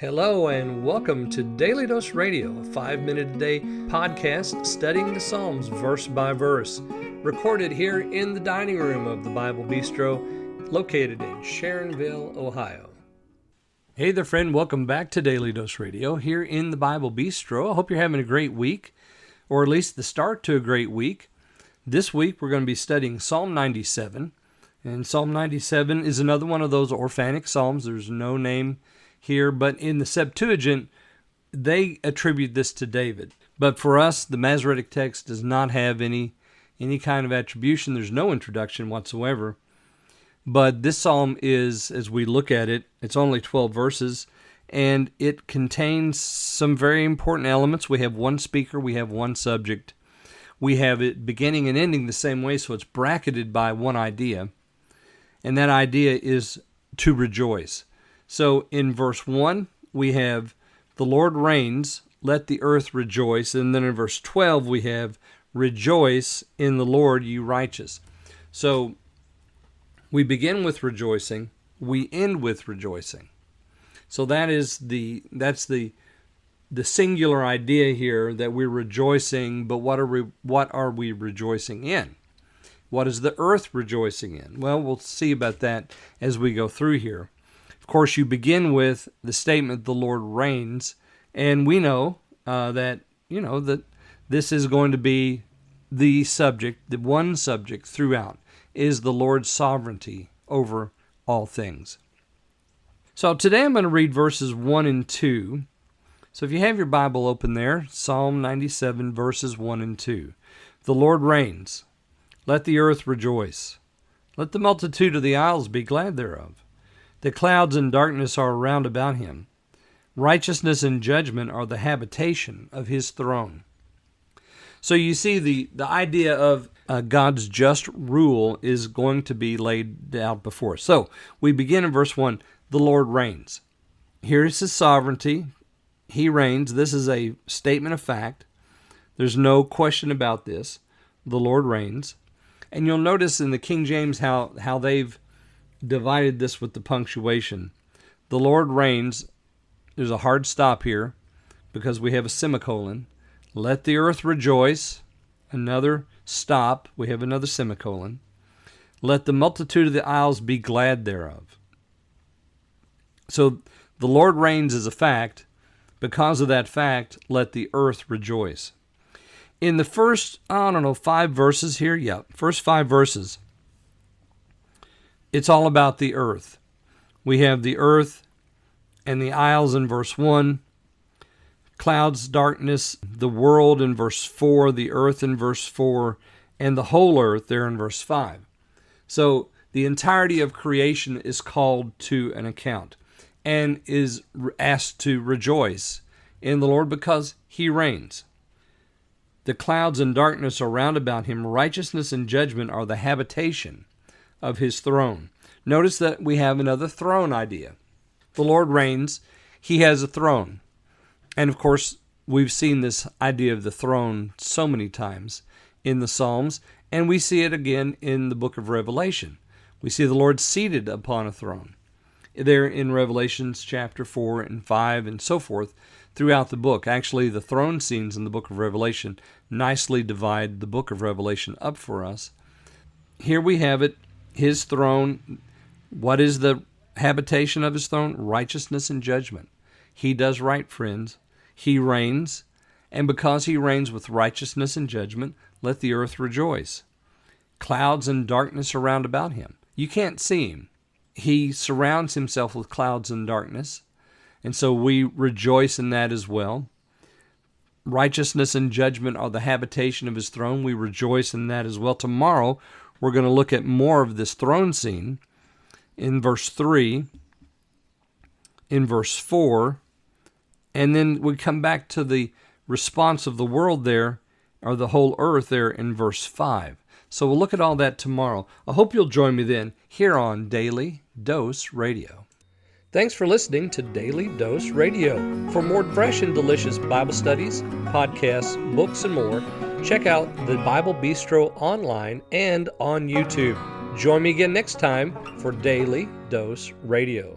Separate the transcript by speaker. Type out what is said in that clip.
Speaker 1: Hello and welcome to Daily Dose Radio, a 5-minute-a-day podcast studying the Psalms verse by verse, recorded here in the dining room of the Bible Bistro, located in Sharonville, Ohio. Hey there, friend. Welcome back to Daily Dose Radio here in the Bible Bistro. I hope you're having a great week, or at least the start to a great week. This week we're going to be studying Psalm 97, and Psalm 97 is another one of those orphanic psalms. There's no name here, but in the Septuagint, they attribute this to David. But for us, the Masoretic text does not have any kind of attribution. There's no introduction whatsoever. But this psalm is, as we look at it, it's only 12 verses, and it contains some very important elements. We have one speaker, we have one subject. We have it beginning and ending the same way, so it's bracketed by one idea. And that idea is to rejoice. So in verse 1, we have, the Lord reigns, let the earth rejoice. And then in verse 12, we have, rejoice in the Lord, you righteous. So we begin with rejoicing, we end with rejoicing. So that's the singular idea here, that we're rejoicing, but what are we rejoicing in? What is the earth rejoicing in? Well, we'll see about that as we go through here. Of course, you begin with the statement, the Lord reigns, and we know that this is going to be the subject, the one subject throughout, is the Lord's sovereignty over all things. So today I'm going to read verses 1 and 2. So if you have your Bible open there, Psalm 97, verses 1 and 2. The Lord reigns. Let the earth rejoice. Let the multitude of the isles be glad thereof. The clouds and darkness are round about him. Righteousness and judgment are the habitation of his throne. So you see the idea of God's just rule is going to be laid out before us. So we begin in verse 1, the Lord reigns. Here is his sovereignty. He reigns. This is a statement of fact. There's no question about this. The Lord reigns. And you'll notice in the King James how they've divided this with the punctuation. The Lord reigns. There's a hard stop here because we have a semicolon. Let the earth rejoice. Another stop. We have another semicolon. Let the multitude of the isles be glad thereof. So the Lord reigns is a fact. Because of that fact, let the earth rejoice. In the first, 5 verses here, first 5 verses, it's all about the earth. We have the earth and the isles in verse 1, clouds, darkness, the world in verse 4, the earth in verse 4, and the whole earth there in verse 5. So the entirety of creation is called to an account and is asked to rejoice in the Lord because he reigns. The clouds and darkness are round about him. Righteousness and judgment are the habitation of his throne. Notice that we have another throne idea. The Lord reigns. He has a throne. And of course, we've seen this idea of the throne so many times in the Psalms, and we see it again in the book of Revelation. We see the Lord seated upon a throne. There in Revelations chapter 4 and 5 and so forth throughout the book. Actually, the throne scenes in the book of Revelation nicely divide the book of Revelation up for us. Here we have it, his throne. What is the habitation of his throne? Righteousness and judgment. He does right, friends. He reigns, and because he reigns with righteousness and judgment, let the earth rejoice. Clouds and darkness are round about him. You can't see him. He surrounds himself with clouds and darkness, and so we rejoice in that as well. Righteousness and judgment are the habitation of his throne. We rejoice in that as well. Tomorrow, we're going to look at more of this throne scene in verse 3, in verse 4, and then we come back to the response of the world there, or the whole earth there in verse 5. So we'll look at all that tomorrow. I hope you'll join me then here on Daily Dose Radio. Thanks for listening to Daily Dose Radio. For more fresh and delicious Bible studies, podcasts, books, and more, check out the Bible Bistro online and on YouTube. Join me again next time for Daily Dose Radio.